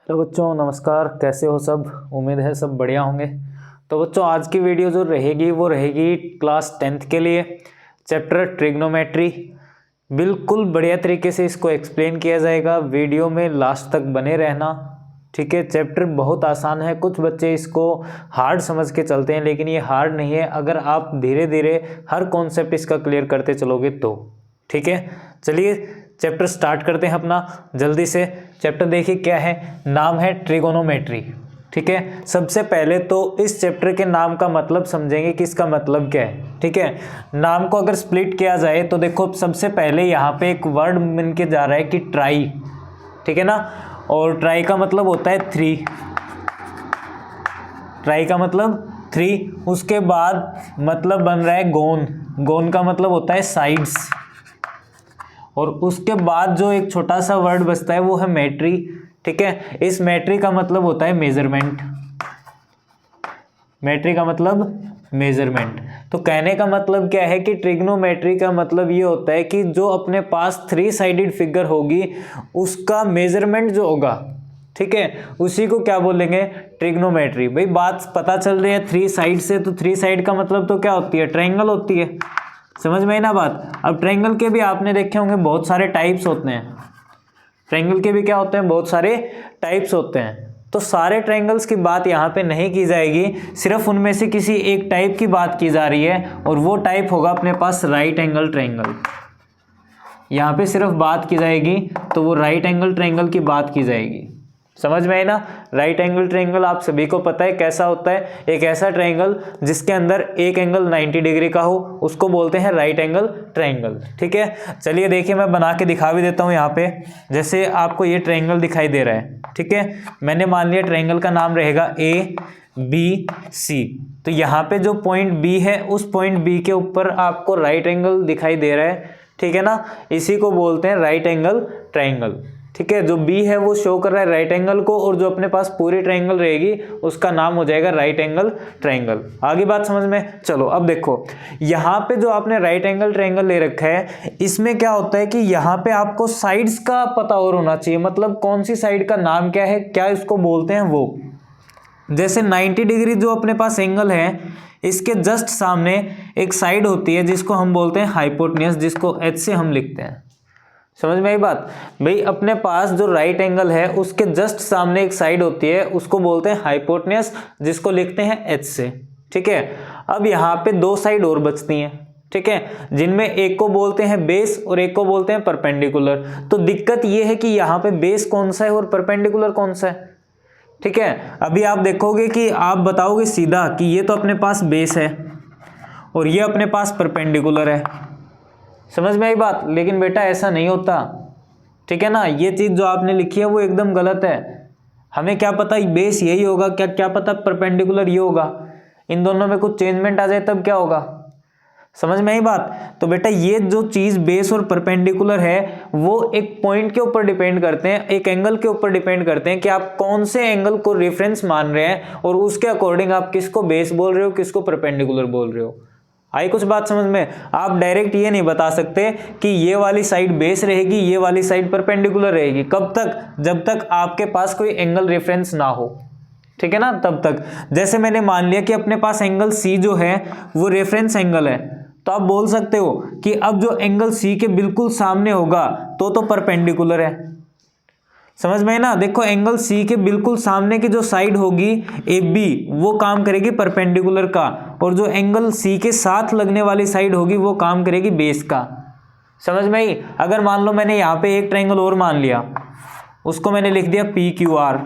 तो बच्चों नमस्कार, कैसे हो सब। उम्मीद है सब बढ़िया होंगे। तो बच्चों आज की वीडियो जो रहेगी वो रहेगी क्लास 10th के लिए, चैप्टर ट्रिग्नोमेट्री। बिल्कुल बढ़िया तरीके से इसको एक्सप्लेन किया जाएगा, वीडियो में लास्ट तक बने रहना, ठीक है। चैप्टर बहुत आसान है, कुछ बच्चे इसको हार्ड समझ के चलते हैं, लेकिन ये हार्ड नहीं है अगर आप धीरे धीरे हर कॉन्सेप्ट इसका क्लियर करते चलोगे तो, ठीक है। चलिए चैप्टर स्टार्ट करते हैं अपना जल्दी से। चैप्टर देखिए क्या है, नाम है ट्रिगोनोमेट्री, ठीक है। सबसे पहले तो इस चैप्टर के नाम का मतलब समझेंगे कि इसका मतलब क्या है, ठीक है। नाम को अगर स्प्लिट किया जाए तो देखो सबसे पहले यहाँ पे एक वर्ड बन के जा रहा है कि ट्राई, ठीक है ना। और ट्राई का मतलब होता है 3, ट्राई का मतलब 3। उसके बाद मतलब बन रहा है गोन, गोन का मतलब होता है साइड्स। और उसके बाद जो एक छोटा सा वर्ड बचता है वो है मेट्री, ठीक है। इस मेट्री का मतलब होता है मेजरमेंट, मेट्री का मतलब मेजरमेंट। तो कहने का मतलब क्या है कि ट्रिग्नोमेट्री का मतलब ये होता है कि जो अपने पास 3 साइडेड फिगर होगी उसका मेजरमेंट जो होगा, ठीक है, उसी को क्या बोलेंगे, ट्रिग्नोमेट्री। भाई बात पता चल रही है 3 साइड से, तो 3 साइड का मतलब तो क्या होती है, ट्रायंगल होती है। समझ में आई ना बात। अब ट्रायंगल के भी आपने देखे होंगे बहुत सारे टाइप्स होते हैं, ट्रायंगल के भी क्या होते हैं, बहुत सारे टाइप्स होते हैं। तो सारे ट्रायंगल्स की बात यहाँ पे नहीं की जाएगी, सिर्फ उनमें से किसी एक टाइप की बात की जा रही है, और वो टाइप होगा अपने पास राइट एंगल ट्रायंगल। यहाँ पे सिर्फ बात की जाएगी तो वो राइट एंगल ट्रायंगल की बात की जाएगी। समझ में आई ना। राइट एंगल ट्रायंगल आप सभी को पता है कैसा होता है, एक ऐसा ट्रायंगल जिसके अंदर एक एंगल 90 डिग्री का हो उसको बोलते हैं राइट एंगल ट्रायंगल, ठीक है। चलिए देखिए मैं बना के दिखा भी देता हूँ यहाँ पे। जैसे आपको ये ट्रायंगल दिखाई दे रहा है, ठीक है। मैंने मान लिया ट्रायंगल का नाम रहेगा ABC। तो यहाँ पे जो पॉइंट B है उस पॉइंट B के ऊपर आपको राइट एंगल दिखाई दे रहा है, ठीक है ना। इसी को बोलते हैं राइट एंगल ट्रायंगल, ठीक है। जो B है वो शो कर रहा है राइट एंगल को, और जो अपने पास पूरी ट्रायंगल रहेगी उसका नाम हो जाएगा राइट एंगल ट्रायंगल। आगे बात समझ में। चलो अब देखो यहाँ पे जो आपने राइट एंगल ट्रायंगल ले रखा है, इसमें क्या होता है कि यहाँ पे आपको साइड्स का पता और होना चाहिए, मतलब कौन सी साइड का नाम क्या है, क्या इसको बोलते हैं वो। जैसे 90 डिग्री जो अपने पास एंगल है, इसके जस्ट सामने एक साइड होती है जिसको हम बोलते हैं हाइपोटेन्यूज, जिसको H से हम लिखते हैं। समझ में आई बात। भाई अपने पास जो राइट एंगल है उसके जस्ट सामने एक साइड होती है, उसको बोलते हैं हाइपोटेन्यूज, जिसको लिखते हैं H से, ठीक है। अब यहाँ पे 2 साइड और बचती हैं, ठीक है, जिनमें एक को बोलते हैं बेस और एक को बोलते हैं परपेंडिकुलर। तो दिक्कत ये है कि यहाँ पे बेस कौन सा है और परपेंडिकुलर कौन सा है, ठीक है। अभी आप देखोगे कि आप बताओगे सीधा कि ये तो अपने पास बेस है और ये अपने पास परपेंडिकुलर है। समझ में आई बात। लेकिन बेटा ऐसा नहीं होता, ठीक है ना। ये चीज जो आपने लिखी है वो एकदम गलत है। हमें क्या पता बेस यही होगा, क्या पता परपेंडिकुलर ये होगा। इन दोनों में कुछ चेंजमेंट आ जाए तब क्या होगा। समझ में आई बात। तो बेटा ये जो चीज बेस और परपेंडिकुलर है वो एक पॉइंट के ऊपर डिपेंड करते हैं, एक एंगल के ऊपर डिपेंड करते हैं कि आप कौन से एंगल को रेफरेंस मान रहे हैं, और उसके अकॉर्डिंग आप किसको बेस बोल रहे हो, किसको परपेंडिकुलर बोल रहे हो। आई कुछ बात समझ में। आप डायरेक्ट ये नहीं बता सकते कि ये वाली साइड बेस रहेगी, ये वाली साइड परपेंडिकुलर रहेगी। कब तक, जब तक आपके पास कोई एंगल रेफरेंस ना हो, ठीक है ना, तब तक। जैसे मैंने मान लिया कि अपने पास एंगल C जो है वो रेफरेंस एंगल है, तो आप बोल सकते हो कि अब जो एंगल C के बिल्कुल सामने होगा तो परपेंडिकुलर है। समझ में है ना। देखो एंगल C के बिल्कुल सामने की जो साइड होगी AB वो काम करेगी परपेंडिकुलर का, और जो एंगल C के साथ लगने वाली साइड होगी वो काम करेगी बेस का। समझ में आई। अगर मान लो मैंने यहाँ पे एक ट्रायंगल और मान लिया, उसको मैंने लिख दिया PQR,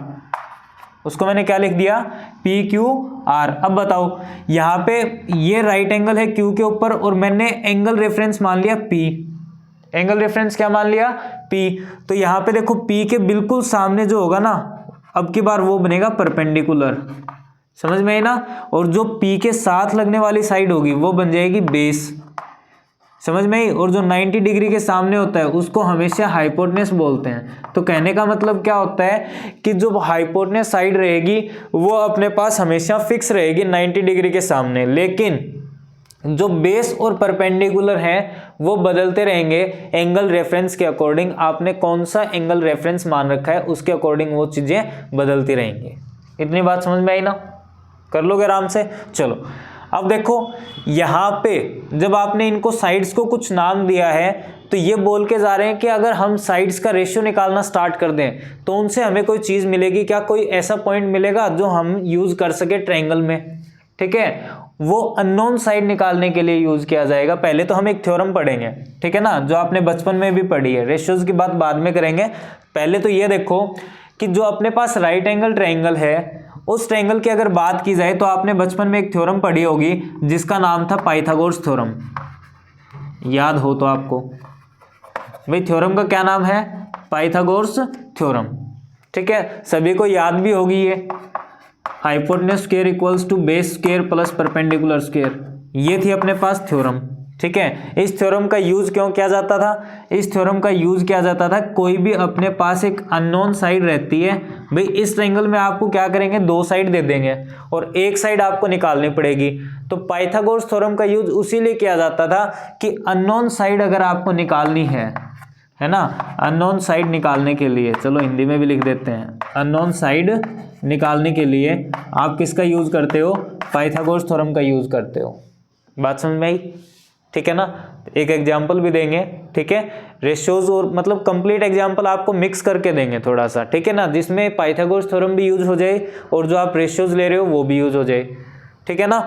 उसको मैंने क्या लिख दिया, PQR। अब बताओ यहाँ पे ये राइट एंगल है Q के ऊपर, और मैंने एंगल रेफरेंस मान लिया P। एंगल रेफरेंस क्या मान लिया, P। तो यहाँ पे देखो P के बिल्कुल सामने जो होगा ना, अब की बार वो बनेगा परपेंडिकुलर। समझ में आई ना। और जो P के साथ लगने वाली साइड होगी वो बन जाएगी बेस। समझ में आई। और जो 90 डिग्री के सामने होता है उसको हमेशा हाइपोटेन्यूज बोलते हैं। तो कहने का मतलब क्या होता है कि जो हाइपोटेन्यूज साइड रहेगी वो अपने पास हमेशा फिक्स रहेगी 90 डिग्री के सामने, लेकिन जो बेस और परपेंडिकुलर है वो बदलते रहेंगे एंगल रेफरेंस के अकॉर्डिंग। आपने कौन सा एंगल रेफरेंस मान रखा है उसके अकॉर्डिंग वो चीजें बदलती रहेंगी। इतनी बात समझ में आई ना, कर लोगे आराम से। चलो अब देखो यहाँ पे जब आपने इनको साइड्स को कुछ नाम दिया है तो ये बोल के जा रहे हैं कि अगर हम साइड्स का रेशियो निकालना स्टार्ट कर दें तो उनसे हमें कोई चीज मिलेगी क्या, कोई ऐसा पॉइंट मिलेगा जो हम यूज कर सके ट्रायंगल में। ठीक है, वो अननोन साइड निकालने के लिए यूज किया जाएगा। पहले तो हम एक थ्योरम पढ़ेंगे, ठीक है ना, जो आपने बचपन में भी पढ़ी है। रेशियोज की बात बाद में करेंगे। पहले तो ये देखो कि जो अपने पास राइट एंगल ट्रायंगल है उस ट्रायंगल की अगर बात की जाए तो आपने बचपन में एक थ्योरम पढ़ी होगी जिसका नाम था पाइथागोरस थ्योरम। याद हो तो आपको, भाई थ्योरम का क्या नाम है, पाइथागोरस थ्योरम। ठीक है, सभी को याद भी होगी ये, hypotenuse square equals to base square plus perpendicular square, ये थी अपने पास थ्योरम। ठीक है, इस थ्योरम का यूज क्यों किया जाता था, इस थ्योरम का यूज किया जाता था कोई भी अपने पास एक अननोन साइड रहती है, भाई इस ट्रायंगल में आपको क्या करेंगे, दो साइड दे देंगे और एक साइड आपको निकालनी पड़ेगी। तो पाइथागोरस थ्योरम का यूज उसीलिए किया जाता था कि अननोन साइड अगर आपको निकालनी है ना, अननोन साइड निकालने के लिए, चलो हिंदी में भी लिख देते हैं, अननोन साइड निकालने के लिए आप किसका यूज करते हो, पाइथागोरस थ्योरम का यूज करते हो। बात समझ में आई, ठीक है ना। एक एग्जांपल भी देंगे, ठीक है, रेशियोज और मतलब कंप्लीट एग्जांपल आपको मिक्स करके देंगे थोड़ा सा, ठीक है ना, जिसमें पाइथागोरस थ्योरम भी यूज हो जाए और जो आप रेशियोज ले रहे हो वो भी यूज हो जाए। ठीक है ना,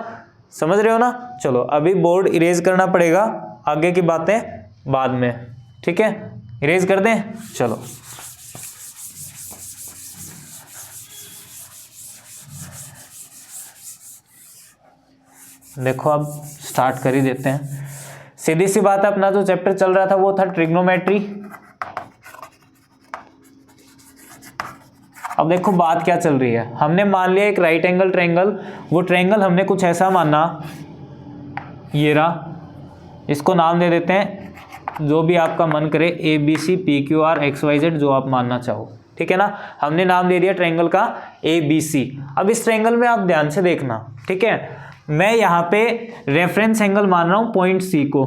समझ रहे हो ना। चलो अभी बोर्ड इरेज करना पड़ेगा, आगे की बातें बाद में। ठीक है, इरेज कर दें। चलो देखो अब स्टार्ट कर ही देते हैं। सीधी सी बात है, अपना जो चैप्टर चल रहा था वो था ट्रिग्नोमेट्री। अब देखो बात क्या चल रही है, हमने मान लिया एक राइट एंगल ट्रायंगल, वो ट्रायंगल हमने कुछ ऐसा माना, ये रहा, इसको नाम दे देते हैं जो भी आपका मन करे, A B C P Q R X Y Z, जो आप मानना चाहो। ठीक है ना, हमने नाम दे दिया ट्रायंगल का ए बी सी। अब इस ट्रायंगल में आप ध्यान से देखना, ठीक है, मैं यहाँ पे रेफरेंस एंगल मान रहा हूँ पॉइंट सी को,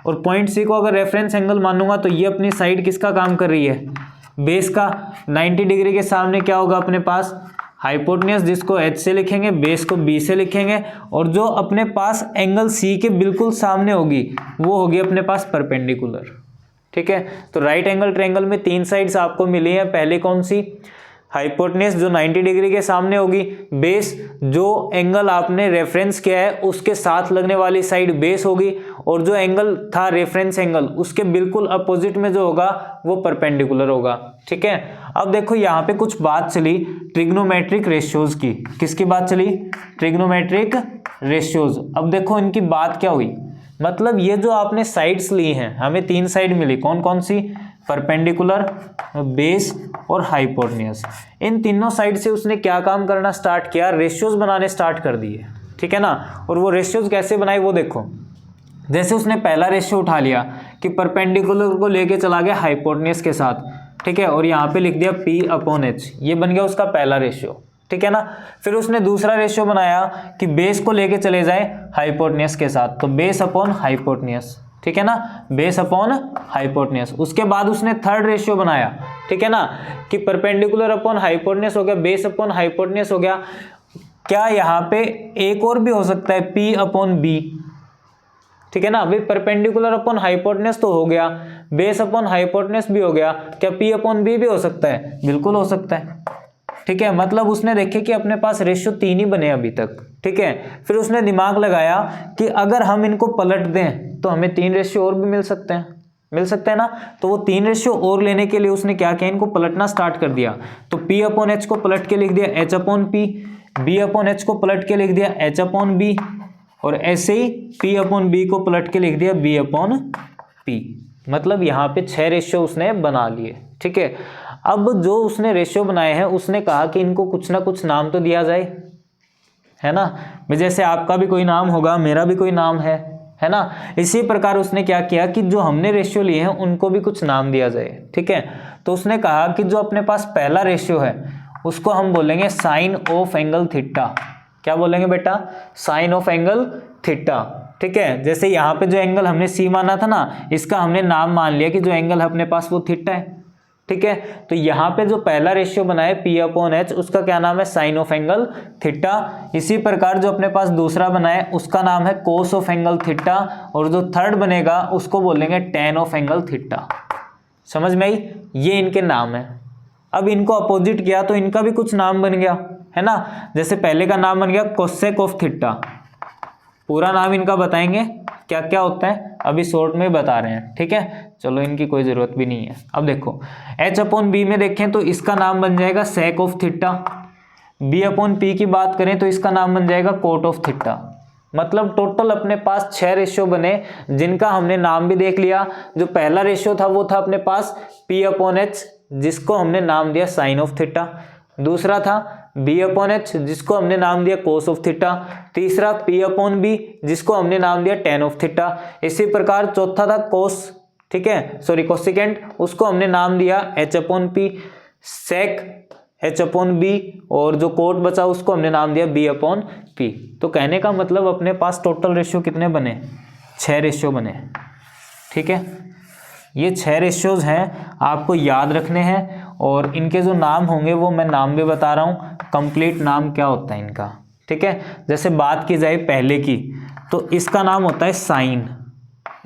और पॉइंट सी को अगर रेफरेंस एंगल मानूंगा तो ये अपनी साइड किसका काम कर रही है, बेस का। 90 डिग्री के सामने क्या होगा अपने पास, हाइपोटेन्यूज, जिसको एच से लिखेंगे, बेस को बी से लिखेंगे, और जो अपने पास एंगल सी के बिल्कुल सामने होगी वो होगी अपने पास परपेंडिकुलर। ठीक है, तो राइट एंगल ट्रायंगल में तीन साइड्स आपको मिली हैं। पहले कौन सी, हाइपोटेन्यूज जो 90 डिग्री के सामने होगी, बेस जो एंगल आपने रेफरेंस किया है उसके साथ लगने वाली साइड बेस होगी, और जो एंगल था रेफरेंस एंगल उसके बिल्कुल अपोजिट में जो होगा वो परपेंडिकुलर होगा। ठीक है, अब देखो यहाँ पे कुछ बात चली ट्रिग्नोमेट्रिक रेशियोज की, किसकी बात चली, ट्रिग्नोमेट्रिक रेशियोज। अब देखो इनकी बात क्या हुई, मतलब ये जो आपने साइड्स ली हैं, हमें तीन साइड मिली, कौन कौन सी, परपेंडिकुलर, बेस और हाइपोटेन्यूज। इन तीनों साइड से उसने क्या काम करना स्टार्ट किया, रेशियोज बनाने स्टार्ट कर दिए। ठीक है ना, और वो रेशियोज कैसे बनाए वो देखो। जैसे उसने पहला रेशियो उठा लिया कि परपेंडिकुलर को लेके चला गया हाइपोटेन्यूज के साथ, ठीक है, और यहाँ पे लिख दिया P/H, ये बन गया उसका पहला रेशियो। ठीक है ना, फिर उसने दूसरा रेशियो बनाया कि बेस को लेके चले जाए हाइपोटेन्यूज के साथ, तो बेस अपॉन हाइपोटेन्यूज। ठीक है ना, बेस अपॉन हाइपोटेन्यूज। उसके बाद उसने थर्ड रेशियो बनाया, ठीक है ना, कि परपेंडिकुलर अपॉन हाइपोटेन्यूज हो गया, बेस अपॉन हाइपोटेन्यूज हो गया। क्या यहाँ पे एक और भी हो सकता है, P/B। ठीक है ना, अभी परपेंडिकुलर अपॉन हाइपोटेन्यूज तो हो गया, बेस अपॉन हाइपोटेन्यूज भी हो गया, क्या P/B भी हो सकता है, बिल्कुल हो सकता है। ठीक है, मतलब उसने देखे कि अपने पास रेशियो तीन ही बने अभी तक। ठीक है, फिर उसने दिमाग लगाया कि अगर हम इनको पलट दें तो हमें तीन रेशियो और भी मिल सकते हैं ना। तो वो तीन रेशियो और लेने के लिए उसने क्या किया, इनको पलटना स्टार्ट कर दिया। तो P/H को पलट के लिख दिया H/P, B/H को पलट के लिख दिया H/B, और ऐसे ही P/B को पलट के लिख दिया B/P। मतलब यहाँ पे 6 रेशियो उसने बना लिए। ठीक है, अब जो उसने रेशियो बनाए हैं उसने कहा कि इनको कुछ ना कुछ नाम तो दिया जाए, है ना, जैसे आपका भी कोई नाम होगा, मेरा भी कोई नाम है ना। इसी प्रकार उसने क्या किया कि जो हमने रेशियो लिए हैं उनको भी कुछ नाम दिया जाए। ठीक है, तो उसने कहा कि जो अपने पास पहला रेशियो है उसको हम बोलेंगे साइन ऑफ एंगल थीटा। क्या बोलेंगे बेटा, साइन ऑफ एंगल थीटा। ठीक है। जैसे यहाँ पे जो एंगल हमने सी माना था ना, इसका हमने नाम मान लिया कि जो एंगल अपने पास वो थीटा है, ठीक है। तो यहाँ पे जो पहला रेशियो बना है P/H, उसका क्या नाम है, साइन ऑफ एंगल थीटा। इसी प्रकार जो अपने पास दूसरा बना है उसका नाम है कोस ऑफ एंगल थीटा, और जो थर्ड बनेगा उसको बोलेंगे टेन ऑफ एंगल थीटा। समझ में आई, ये इनके नाम है। अब इनको अपोजिट किया तो इनका भी कुछ नाम बन गया, है ना। जैसे पहले का नाम बन गया कोसेक ऑफ थीटा, पूरा नाम इनका बताएंगे क्या क्या होता है, अभी शॉर्ट में बता रहे हैं, ठीक है। चलो इनकी कोई ज़रूरत भी नहीं है। अब देखो H/B में देखें तो इसका नाम बन जाएगा सेक ऑफ थीटा। B/P की बात करें तो इसका नाम बन जाएगा कोट ऑफ थीटा। मतलब टोटल अपने पास 6 रेशियो बने, जिनका हमने नाम भी देख लिया। जो पहला रेशियो था वो था अपने पास P/H, जिसको हमने नाम दिया साइन ऑफ थीटा। दूसरा था B/H, जिसको हमने नाम दिया कोस ऑफ थीटा। तीसरा P/B, जिसको हमने नाम दिया टेन ऑफ थीटा। इसी प्रकार चौथा था कोस, ठीक है, सॉरी कोसिकेंट, उसको हमने नाम दिया H/P, सेक H/B, और जो कोट बचा उसको हमने नाम दिया B/P। तो कहने का मतलब अपने पास टोटल रेशियो कितने बने, 6 रेशियो बने, ठीक है। ये 6 रेशियोज हैं, आपको याद रखने हैं, और इनके जो नाम होंगे वो मैं नाम भी बता रहा हूँ, कंप्लीट नाम क्या होता है इनका, ठीक है। जैसे बात की जाए पहले की, तो इसका नाम होता है साइन,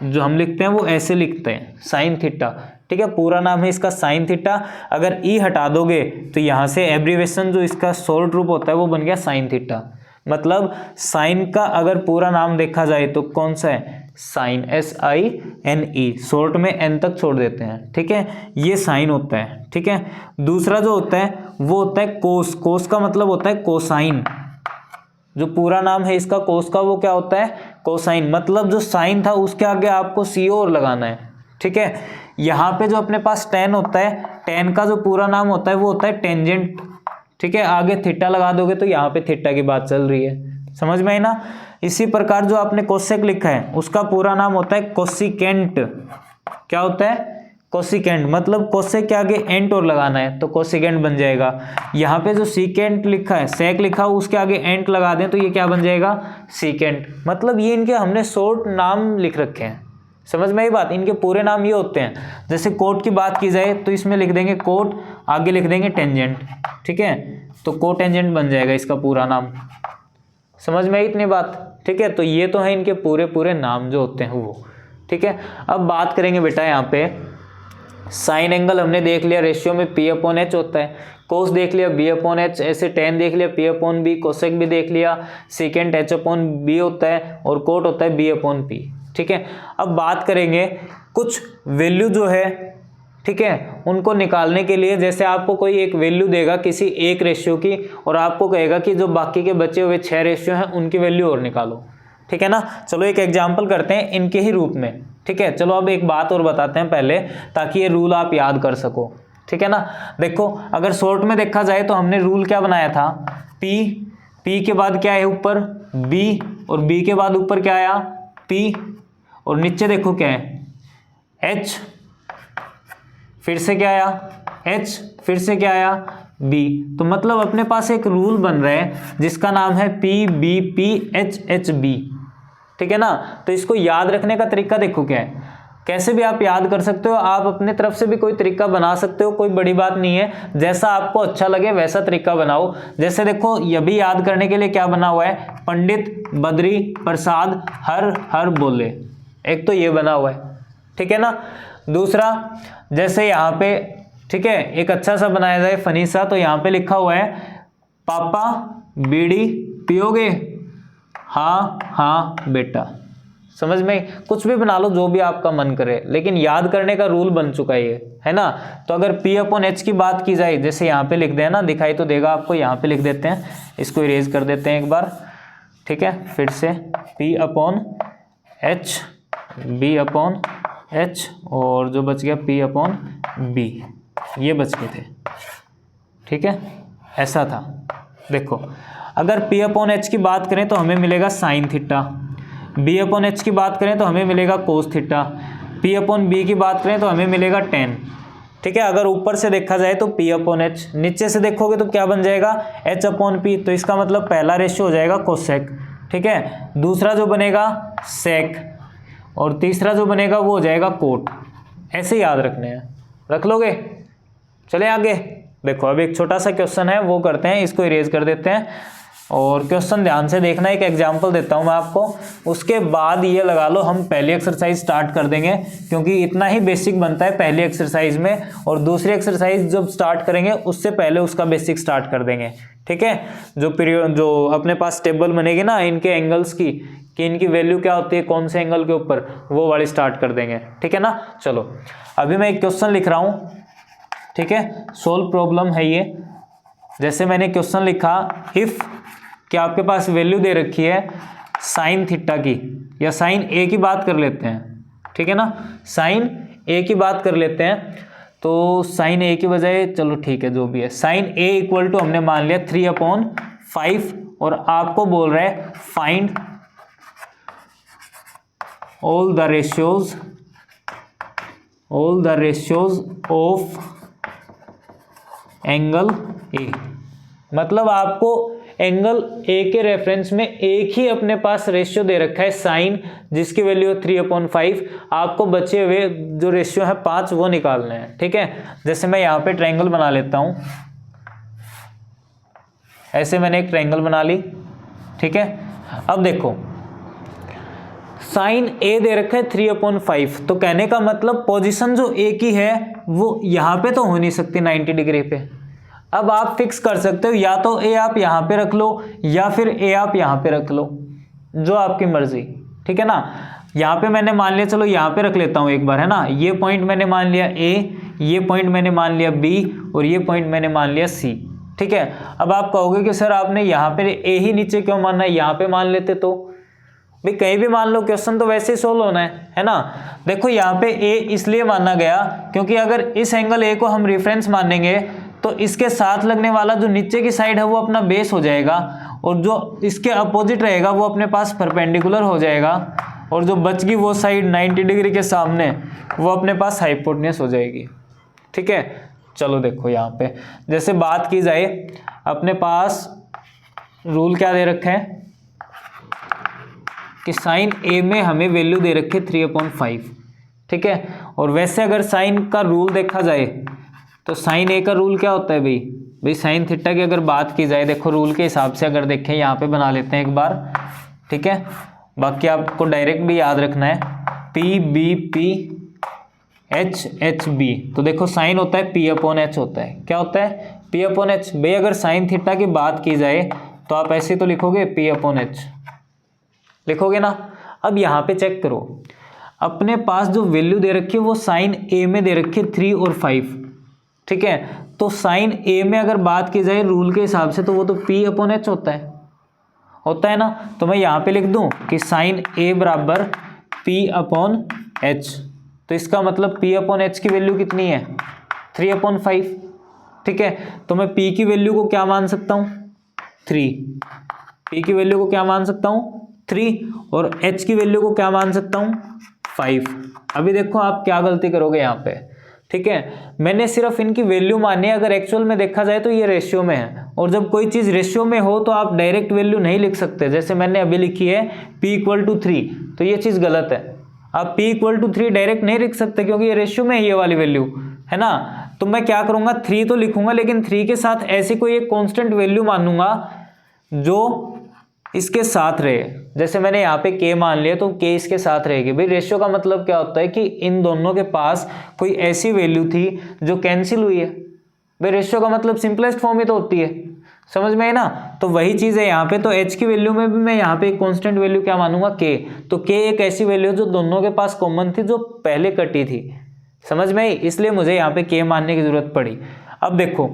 जो हम लिखते हैं वो ऐसे लिखते हैं साइन थीटा, ठीक है। पूरा नाम है इसका साइन थीटा। अगर ई हटा दोगे तो यहाँ से एब्रीवेशन जो इसका शॉर्ट रूप होता है वो बन गया साइन थीटा। मतलब साइन का अगर पूरा नाम देखा जाए तो कौन सा है, साइन, SINE, शॉर्ट में एन तक छोड़ देते हैं, ठीक है। ये साइन होता है, ठीक है। दूसरा जो होता है वो होता है कोस। कोस का मतलब होता है कोसाइन। जो पूरा नाम है इसका कोस का वो क्या होता है, कोसाइन। मतलब जो साइन था उसके आगे आपको सी और लगाना है, ठीक है। यहाँ पे जो अपने पास टेन होता है, टेन का जो पूरा नाम होता है वो होता है टेंजेंट, ठीक है। आगे थीटा लगा दोगे तो यहाँ पे थीटा की बात चल रही है, समझ में आई ना। इसी प्रकार जो आपने कोसेक लिखा है उसका पूरा नाम होता है कोसिकेंट। क्या होता है, कोसिकेंट। मतलब कोसेक के आगे एंट और लगाना है तो कोसिकेंट बन जाएगा। यहाँ पे जो सीकेंट लिखा है, सेक लिखा हो, उसके आगे एंट लगा दें तो ये क्या बन जाएगा, सीकेंट। मतलब ये इनके हमने शॉर्ट नाम लिख रखे हैं, समझ में आई बात। इनके पूरे नाम ये होते हैं। जैसे कोट की बात की जाए तो इसमें लिख देंगे कोट, आगे लिख देंगे टेंजेंट, ठीक है। तो कोटेंजेंट बन जाएगा इसका पूरा नाम। समझ में आई इतनी बात, ठीक है। तो ये तो है इनके पूरे पूरे नाम जो होते हैं वो, ठीक है। अब बात करेंगे बेटा यहाँ पे साइन एंगल हमने देख लिया, रेशियो में P/H होता है। कोस देख लिया B/H, ऐसे टेन देख लिया P/B, कोसेक भी देख लिया, सेकेंड H/B होता है, और कोट होता है B/P, ठीक है। अब बात करेंगे कुछ वैल्यू जो है, ठीक है, उनको निकालने के लिए। जैसे आपको कोई एक वैल्यू देगा किसी एक रेशियो की, और आपको कहेगा कि जो बाकी के बचे हुए 6 रेशियो हैं उनकी वैल्यू और निकालो, ठीक है ना। चलो एक एग्जाम्पल करते हैं इनके ही रूप में, ठीक है। चलो अब एक बात और बताते हैं पहले, ताकि ये रूल आप याद कर सको, ठीक है ना। देखो अगर शॉर्ट में देखा जाए तो हमने रूल क्या बनाया था, P के बाद क्या है ऊपर B, और B के बाद ऊपर क्या आया P, और नीचे देखो क्या है H, फिर से क्या आया H, फिर से क्या आया B। तो मतलब अपने पास एक रूल बन रहा है जिसका नाम है PBPHHB, ठीक है ना। तो इसको याद रखने का तरीका देखो क्या है, कैसे भी आप याद कर सकते हो। आप अपने तरफ से भी कोई तरीका बना सकते हो, कोई बड़ी बात नहीं है। जैसा आपको अच्छा लगे वैसा तरीका बनाओ। जैसे देखो ये भी याद करने के लिए क्या बना हुआ है, पंडित बद्री प्रसाद हर हर बोले, एक तो ये बना हुआ है, ठीक है ना। दूसरा जैसे यहाँ पे, ठीक है, एक अच्छा सा बनाया जाए फनी सा, तो यहाँ पे लिखा हुआ है पापा बीड़ी पियोगे, हाँ हाँ बेटा। समझ में, कुछ भी बना लो जो भी आपका मन करे, लेकिन याद करने का रूल बन चुका है ये, है ना। तो अगर P/H की बात की जाए, जैसे यहाँ पे लिख देना, दिखाई तो देगा आपको, यहाँ पे लिख देते हैं, इसको इरेज कर देते हैं एक बार, ठीक है। फिर से P/H, B/H, और जो बच गया P/B, ये बच गए थे, ठीक है। ऐसा था। देखो अगर P/H की बात करें तो हमें मिलेगा साइन थीटा, B/H की बात करें तो हमें मिलेगा कोस थीटा, P/B की बात करें तो हमें मिलेगा टेन, ठीक है। अगर ऊपर से देखा जाए तो P/H, नीचे से देखोगे तो क्या बन जाएगा H/P। तो इसका मतलब पहला रेशियो हो जाएगा कोसेक, ठीक है, दूसरा जो बनेगा सेक, और तीसरा जो बनेगा वो हो जाएगा कोट। ऐसे याद रखने हैं, रख लोगे। चले आगे देखो, अब एक छोटा सा क्वेश्चन है वो करते हैं, इसको इरेज कर देते हैं। और क्वेश्चन ध्यान से देखना, एक एग्जांपल देता हूं मैं आपको, उसके बाद ये लगा लो हम पहली एक्सरसाइज स्टार्ट कर देंगे, क्योंकि इतना ही बेसिक बनता है पहली एक्सरसाइज में, और दूसरी एक्सरसाइज जब स्टार्ट करेंगे उससे पहले उसका बेसिक स्टार्ट कर देंगे। ठीक है, जो अपने पास टेबल बनेगी ना इनके एंगल्स की, कि इनकी वैल्यू क्या होती है कौन से एंगल के ऊपर, वो वाली स्टार्ट कर देंगे। ठीक है ना। चलो अभी मैं एक क्वेश्चन लिख रहा हूँ, ठीक है, सोल्व प्रॉब्लम है ये। जैसे मैंने क्वेश्चन लिखा, इफ कि आपके पास वैल्यू दे रखी है साइन थीटा की, या साइन ए की बात कर लेते हैं, ठीक है ना, साइन ए की बात कर लेते हैं। तो साइन ए की बजाय चलो ठीक है जो भी है, साइन ए इक्वल टू हमने मान लिया 3/5, और आपको बोल रहा है find all the ratios of angle A. मतलब आपको एंगल ए के रेफरेंस में एक ही अपने पास रेशियो दे रखा है साइन, जिसकी वैल्यू 3/5। आपको बचे हुए जो रेशियो है 5 वो निकालने हैं। ठीक है, जैसे मैं यहाँ पे ट्रायंगल बना लेता हूँ, ऐसे मैंने एक ट्रायंगल बना ली। ठीक है, अब देखो साइन ए दे रखा है 3/5, तो कहने का मतलब पोजीशन जो ए की है वो यहाँ पे तो हो नहीं सकती 90 डिग्री पे। अब आप फिक्स कर सकते हो, या तो ए आप यहाँ पे रख लो या फिर ए आप यहाँ पे रख लो, जो आपकी मर्जी। ठीक है ना, यहाँ पे मैंने मान लिया, चलो यहाँ पे रख लेता हूँ एक बार, है ना, ये पॉइंट मैंने मान लिया ए, ये पॉइंट मैंने मान लिया बी, और ये पॉइंट मैंने मान लिया सी। ठीक है, अब आप कहोगे कि सर आपने यहाँ पे ए ही नीचे क्यों मानना है, यहाँ पे मान लेते तो। भाई कहीं भी मान लो, क्वेश्चन तो वैसे ही सोल्व होना है ना। देखो यहाँ पे ए इसलिए माना गया क्योंकि अगर इस एंगल ए को हम रेफरेंस मानेंगे तो इसके साथ लगने वाला जो नीचे की साइड है वो अपना बेस हो जाएगा, और जो इसके अपोजिट रहेगा वो अपने पास परपेंडिकुलर हो जाएगा, और जो बच गई वो साइड 90 डिग्री के सामने वो अपने पास हाइपोटेन्यूस हो जाएगी। ठीक है, चलो देखो यहाँ पे जैसे बात की जाए, अपने पास रूल क्या दे रखा है कि साइन ए में हमें वैल्यू दे रखी है 3/5। ठीक है, और वैसे अगर साइन का रूल देखा जाए तो साइन ए का रूल क्या होता है भाई साइन थीटा की अगर बात की जाए, देखो रूल के हिसाब से अगर देखें, यहाँ पे बना लेते हैं एक बार। ठीक है, बाकी आपको डायरेक्ट भी याद रखना है, P B P H H B. तो देखो साइन होता है P/H होता है, क्या होता है P/H। भाई अगर साइन थीटा की बात की जाए तो आप ऐसे तो लिखोगे P/H, लिखोगे ना। अब यहाँ पे चेक करो, अपने पास जो वैल्यू दे रखी है वो साइन ए में दे रखी है 3 और 5। ठीक है, तो साइन ए में अगर बात की जाए रूल के हिसाब से तो वो तो P/H होता है ना। तो मैं यहाँ पे लिख दूं कि साइन ए बराबर P/H, तो इसका मतलब P/H की वैल्यू कितनी है 3/5। ठीक है, तो मैं P की वैल्यू को क्या मान सकता हूँ 3, P की वैल्यू को क्या मान सकता हूँ 3, और H की वैल्यू को क्या मान सकता हूँ 5। अभी देखो आप क्या गलती करोगे यहाँ पे। ठीक है, मैंने सिर्फ इनकी वैल्यू मानी है, अगर एक्चुअल में देखा जाए तो ये रेशियो में है, और जब कोई चीज़ रेशियो में हो तो आप डायरेक्ट वैल्यू नहीं लिख सकते। जैसे मैंने अभी लिखी है P=3, तो ये चीज़ गलत है। आप P=3 डायरेक्ट नहीं लिख सकते क्योंकि ये रेशियो में है ये वाली वैल्यू, है ना। तो मैं क्या करूँगा 3 तो लिखूंगा, लेकिन 3 के साथ ऐसी कोई एक कॉन्स्टेंट वैल्यू मानूंगा जो इसके साथ रहे। जैसे मैंने यहाँ पे k मान लिया तो k इसके साथ रहेगी। भाई रेशियो का मतलब क्या होता है कि इन दोनों के पास कोई ऐसी वैल्यू थी जो कैंसिल हुई है। भाई रेशियो का मतलब सिंपलेस्ट फॉर्म ही तो होती है, समझ में है ना। तो वही चीज़ है यहाँ पे, तो h की वैल्यू में भी मैं यहाँ पे एक कॉन्स्टेंट वैल्यू क्या मानूंगा k। तो k एक ऐसी वैल्यू जो दोनों के पास कॉमन थी, जो पहले कटी थी, समझ में आई, इसलिए मुझे यहाँ पे k मानने की जरूरत पड़ी। अब देखो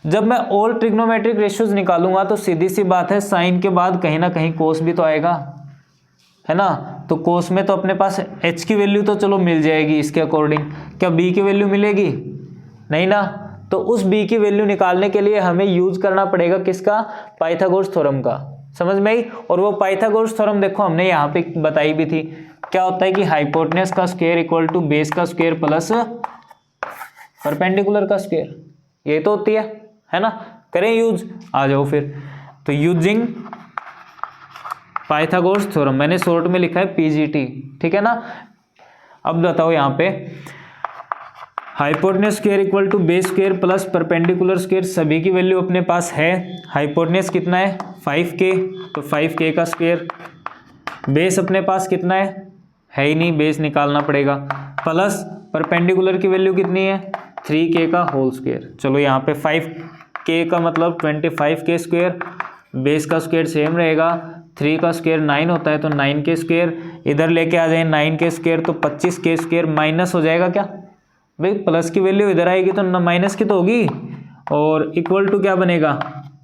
जब मैं ऑल ट्रिग्नोमेट्रिक रेशियोज निकालूंगा तो सीधी सी बात है साइन के बाद कहीं ना कहीं कोस भी तो आएगा, है ना। तो कोस में तो अपने पास h की वैल्यू तो चलो मिल जाएगी इसके अकॉर्डिंग, क्या b की वैल्यू मिलेगी नहीं ना। तो उस b की वैल्यू निकालने के लिए हमें यूज करना पड़ेगा किसका, पाइथागोरस थ्योरम का, समझ में आई। और वो पाइथागोरस थ्योरम देखो हमने यहाँ पे बताई भी थी, क्या होता है कि हाइपोटेनस का स्क्वायर इक्वल टू बेस का स्क्वायर प्लस परपेंडिकुलर का स्क्वायर, ये तो होती है ना। करें यूज, आ जाओ फिर। तो यूजिंग पाइथागोरस थ्योरम, मैंने शॉर्ट में लिखा है पीजीटी, ठीक है ना। अब बताओ यहाँ पे hypotenuse square equal to base square plus perpendicular square, सभी की वैल्यू अपने पास है। हाइपोटेन्यूज कितना है 5k, तो 5k का स्क्वायर। बेस अपने पास कितना है ही नहीं, बेस निकालना पड़ेगा। प्लस परपेंडिकुलर की वैल्यू कितनी है 3k का होल स्क्वायर। चलो यहाँ पे 5k का मतलब 25k स्क्वायर, बेस का स्क्वायर सेम रहेगा, 3 का स्क्वायर 9 होता है तो 9k स्क्वायर, इधर लेके आ जाए 9k स्क्वायर तो 25k स्क्वायर, माइनस हो जाएगा क्या भाई, प्लस की वैल्यू इधर आएगी तो माइनस की तो होगी, और इक्वल टू क्या बनेगा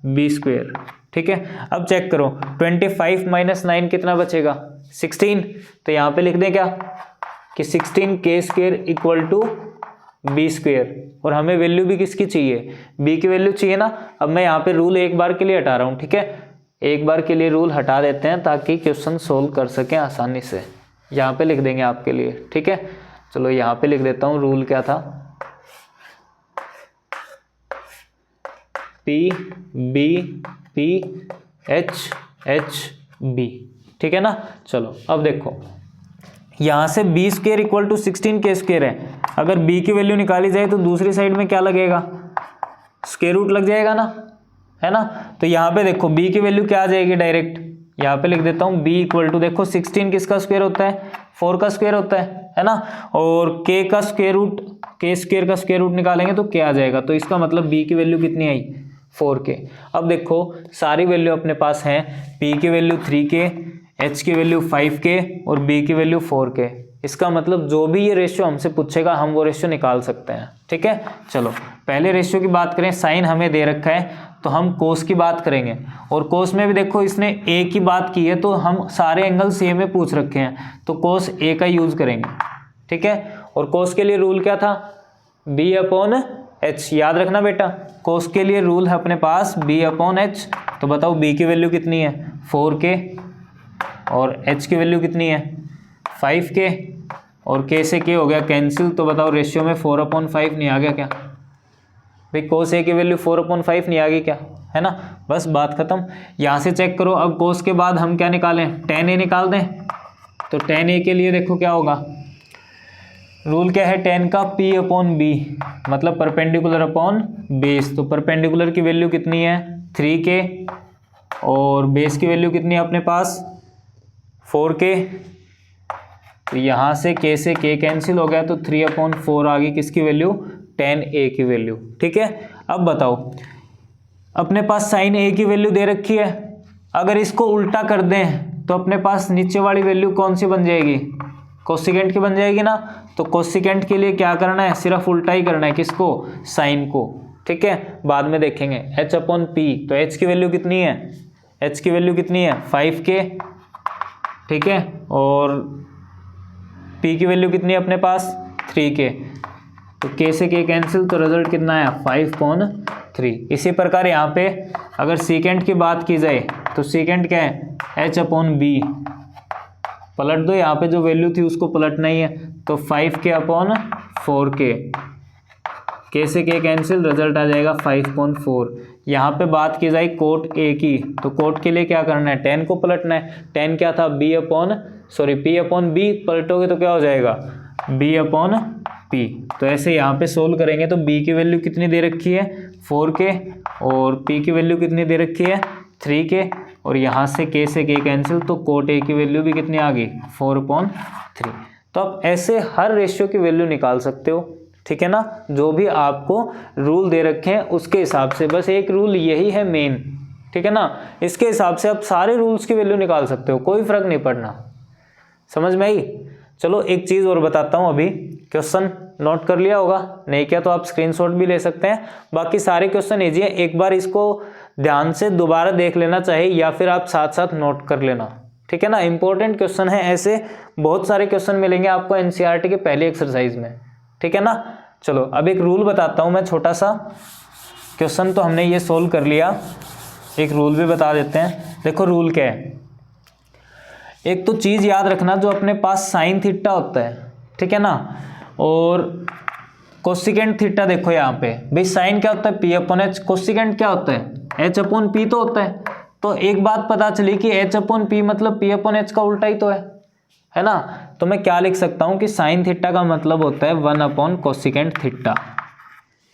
b स्क्वायर, ठीक है। अब चेक करो 25 माइनस 9 कितना बचेगा 16, तो यहाँ पे लिख दें क्या कि 16k square equal to b square, और हमें वैल्यू भी किसकी चाहिए b की वैल्यू चाहिए ना। अब मैं यहाँ पे रूल एक बार के लिए हटा रहा हूँ, ठीक है, एक बार के लिए रूल हटा देते हैं ताकि क्वेश्चन सोल्व कर सकें आसानी से। यहाँ पे लिख देंगे आपके लिए, ठीक है। चलो यहाँ पे लिख देता हूँ रूल क्या था, P B P H H B, ठीक है ना। चलो अब देखो यहाँ से b square equal to 16k square है, अगर b की वैल्यू निकाली जाए तो दूसरी साइड में क्या लगेगा स्क्वायर रूट लग जाएगा ना, है ना। तो यहाँ पे देखो b की वैल्यू क्या आ जाएगी डायरेक्ट, यहाँ पे लिख देता हूँ b इक्वल टू, देखो 16 किसका स्क्वायर होता है 4 का स्क्वायर होता है ना, और k का स्क्वायर रूट, k स्क्वायर का स्क्वायर रूट निकालेंगे तो क्या आ जाएगा, तो इसका मतलब b की वैल्यू कितनी आई 4k। अब देखो सारी वैल्यू अपने पास हैं, p की वैल्यू 3k, h की वैल्यू 5k और b की वैल्यू 4k, इसका मतलब जो भी ये रेशियो हमसे पूछेगा हम वो रेशियो निकाल सकते हैं, ठीक है। चलो पहले रेशियो की बात करें, साइन हमें दे रखा है तो हम कोस की बात करेंगे, और कोस में भी देखो इसने a की बात की है तो हम सारे एंगल सेम में पूछ रखे हैं तो कोस a का यूज करेंगे, ठीक है। और कोस के लिए रूल क्या था b अपॉन h, याद रखना बेटा, कोस के लिए रूल है अपने पास b अपॉन h। तो बताओ b की वैल्यू कितनी है 4k और h की वैल्यू कितनी है 5k, और k से k हो गया कैंसिल, तो बताओ रेशियो में 4/5 नहीं आ गया क्या भाई, कोस a की वैल्यू 4/5 नहीं आ गई क्या, है ना। बस बात खत्म। यहाँ से चेक करो, अब कोस के बाद हम क्या निकालें tan a निकाल दें, तो tan a के लिए देखो क्या होगा, रूल क्या है tan का p/b, मतलब परपेंडिकुलर अपॉन बेस, तो परपेंडिकुलर की वैल्यू कितनी है 3k और बेस की वैल्यू कितनी है अपने पास 4k, तो यहाँ से k से k कैंसिल हो गया तो 3/4 आ गई किसकी वैल्यू tan a की वैल्यू, ठीक है। अब बताओ अपने पास साइन a की वैल्यू दे रखी है, अगर इसको उल्टा कर दें तो अपने पास नीचे वाली वैल्यू कौन सी बन जाएगी कोसिकेंट की बन जाएगी ना। तो कोसिकेंट के लिए क्या करना है, सिर्फ उल्टा ही करना है, किसको साइन को, ठीक है, बाद में देखेंगे। h/p, तो h की वैल्यू कितनी है, h की वैल्यू कितनी है 5k, ठीक है, और p की वैल्यू कितनी है अपने पास 3k, तो k से k कैंसिल, तो रिजल्ट कितना आया 5/3। इसी प्रकार यहाँ पे अगर सीकेंट की बात की जाए तो सीकेंट क्या है h/b, पलट दो, यहाँ पे जो वैल्यू थी उसको पलटना ही है, तो 5k/4k, k से k कैंसिल, रिजल्ट आ जाएगा 5/4। यहाँ पे बात की जाए कोट a की, तो कोट के लिए क्या करना है tan को पलटना है, tan क्या था p/b, पलटोगे तो क्या हो जाएगा b/p। तो ऐसे यहाँ पे सोल्व करेंगे तो b की वैल्यू कितनी दे रखी है 4k और p की वैल्यू कितनी दे रखी है 3k, और यहाँ से k कैंसिल, तो कोट a की वैल्यू भी कितनी आ गई 4/3। तो आप ऐसे हर रेशियो की वैल्यू निकाल सकते हो, ठीक है ना, जो भी आपको रूल दे रखे हैं उसके हिसाब से, बस एक रूल यही है मेन, ठीक है ना, इसके हिसाब से आप सारे रूल्स की वैल्यू निकाल सकते हो, कोई फर्क नहीं पड़ना। समझ में आई। चलो एक चीज़ और बताता हूँ, अभी क्वेश्चन नोट कर लिया होगा, नहीं किया तो आप स्क्रीनशॉट भी ले सकते हैं, बाकी सारे क्वेश्चन इजी है, एक बार इसको ध्यान से दोबारा देख लेना चाहिए या फिर आप साथ साथ नोट कर लेना, ठीक है ना। इंपॉर्टेंट क्वेश्चन है, ऐसे बहुत सारे क्वेश्चन मिलेंगे आपको एनसीईआरटी के पहले एक्सरसाइज में, ठीक है ना। चलो अब एक रूल बताता हूँ मैं, छोटा सा क्वेश्चन तो हमने ये सोल्व कर लिया, एक रूल भी बता देते हैं। देखो रूल क्या है, एक तो चीज़ याद रखना, जो अपने पास साइन थीटा होता है, ठीक है ना, और कोसिकेंट थीटा, देखो यहाँ पे भाई साइन क्या होता है p/h, कोसिकेंट क्या होता है h/p तो होता है, तो एक बात पता चली कि एच अपॉन पी मतलब पी अपॉन एच का उल्टा ही तो है ना। तो मैं क्या लिख सकता हूं कि साइन थीटा का मतलब होता है 1 upon cosecant theta,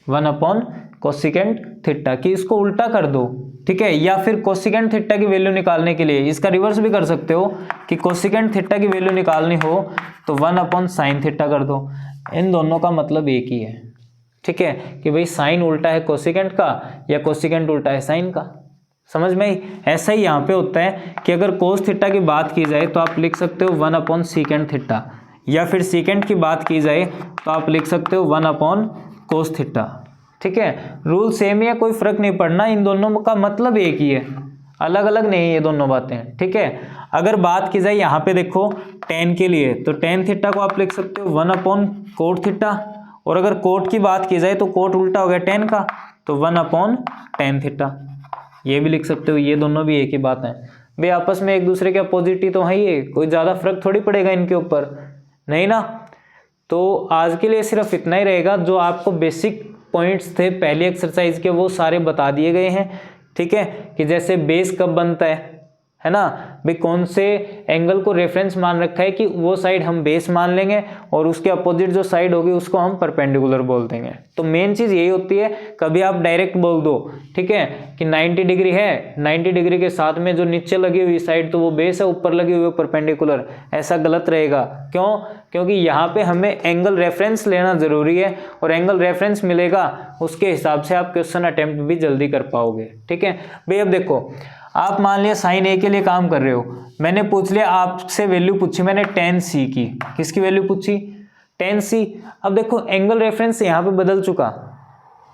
1 upon cosecant theta, कि इसको उल्टा कर दो, ठीक है। या फिर कोसिकेंट थीटा की वैल्यू निकालने के लिए इसका रिवर्स भी कर सकते हो कि कोसिकेंट थीटा की वैल्यू निकालनी हो तो 1 अपॉन साइन थीटा कर दो। इन दोनों का मतलब एक ही है, ठीक है, कि भाई साइन उल्टा है कोसिकेंट का या कोसिकेंट उल्टा है साइन का। समझ में आई। ऐसा ही यहाँ पे होता है कि अगर कोस थीटा की बात की जाए तो आप लिख सकते हो 1 अपॉन सीकेंट थीटा, या फिर सीकेंट की बात की जाए तो आप लिख सकते हो 1 अपॉन कोस थीटा, ठीक है। रूल सेम ही है, कोई फर्क नहीं पड़ना, इन दोनों का मतलब एक ही है, अलग अलग नहीं है ये दोनों बातें, ठीक है। अगर बात की जाए यहाँ पे देखो टेन के लिए, तो टेन थीटा को आप लिख सकते हो 1 अपॉन कोट थीटा, और अगर कोट की बात की जाए तो कोट उल्टा हो गया टेन का, तो 1 अपॉन टेन थीटा, ये भी लिख सकते हो। ये दोनों भी एक ही बात है भाई, आपस में एक दूसरे के अपोजिट ही तो है, ये कोई ज़्यादा फर्क थोड़ी पड़ेगा इनके ऊपर, नहीं ना। तो आज के लिए सिर्फ इतना ही रहेगा, जो आपको बेसिक पॉइंट्स थे पहली एक्सरसाइज के वो सारे बता दिए गए हैं, ठीक है। कि जैसे बेस कब बनता है ना भाई, कौन से एंगल को रेफरेंस मान रखा है कि वो साइड हम बेस मान लेंगे और उसके अपोजिट जो साइड होगी उसको हम परपेंडिकुलर बोल देंगे। तो मेन चीज़ यही होती है, कभी आप डायरेक्ट बोल दो, ठीक है, कि 90 डिग्री है, 90 डिग्री के साथ में जो नीचे लगी हुई साइड तो वो बेस है, ऊपर लगी हुई परपेंडिकुलर, ऐसा गलत रहेगा। क्यों? क्योंकि यहाँ पे हमें एंगल रेफरेंस लेना ज़रूरी है, और एंगल रेफरेंस मिलेगा उसके हिसाब से आप क्वेश्चन अटेम्प्ट भी जल्दी कर पाओगे, ठीक है भाई। अब देखो आप मान लिया साइन ए के लिए काम कर रहे हो, मैंने पूछ लिया आपसे वैल्यू पूछी मैंने tan c की, किसकी वैल्यू पूछी? tan c। अब देखो एंगल रेफरेंस यहाँ पे बदल चुका,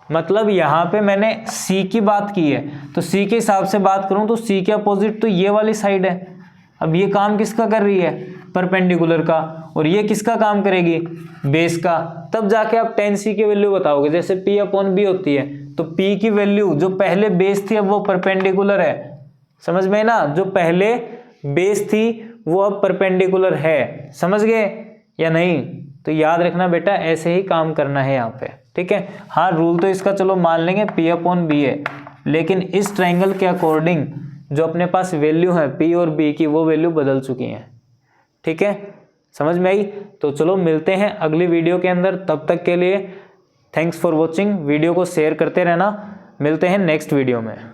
मतलब यहाँ पे मैंने c की बात की है, तो c के हिसाब से बात करूँ तो c के अपोजिट तो ये वाली साइड है। अब ये काम किसका कर रही है? परपेंडिकुलर का, और ये किसका काम करेगी? बेस का। तब जाके आप tan c की वैल्यू बताओगे। जैसे p अपॉन b होती है तो p की वैल्यू जो पहले बेस थी अब वो परपेंडिकुलर है, समझ में ना, जो पहले बेस थी वो अब परपेंडिकुलर है, समझ गए या नहीं? तो याद रखना बेटा, ऐसे ही काम करना है यहाँ पे, ठीक है। हाँ रूल तो इसका चलो मान लेंगे p अपॉन बी है, लेकिन इस ट्राइंगल के अकॉर्डिंग जो अपने पास वैल्यू है p और b की वो वैल्यू बदल चुकी हैं, ठीक है। समझ में आई? तो चलो मिलते हैं अगली वीडियो के अंदर, तब तक के लिए थैंक्स फॉर वॉचिंग। वीडियो को शेयर करते रहना, मिलते हैं नेक्स्ट वीडियो में।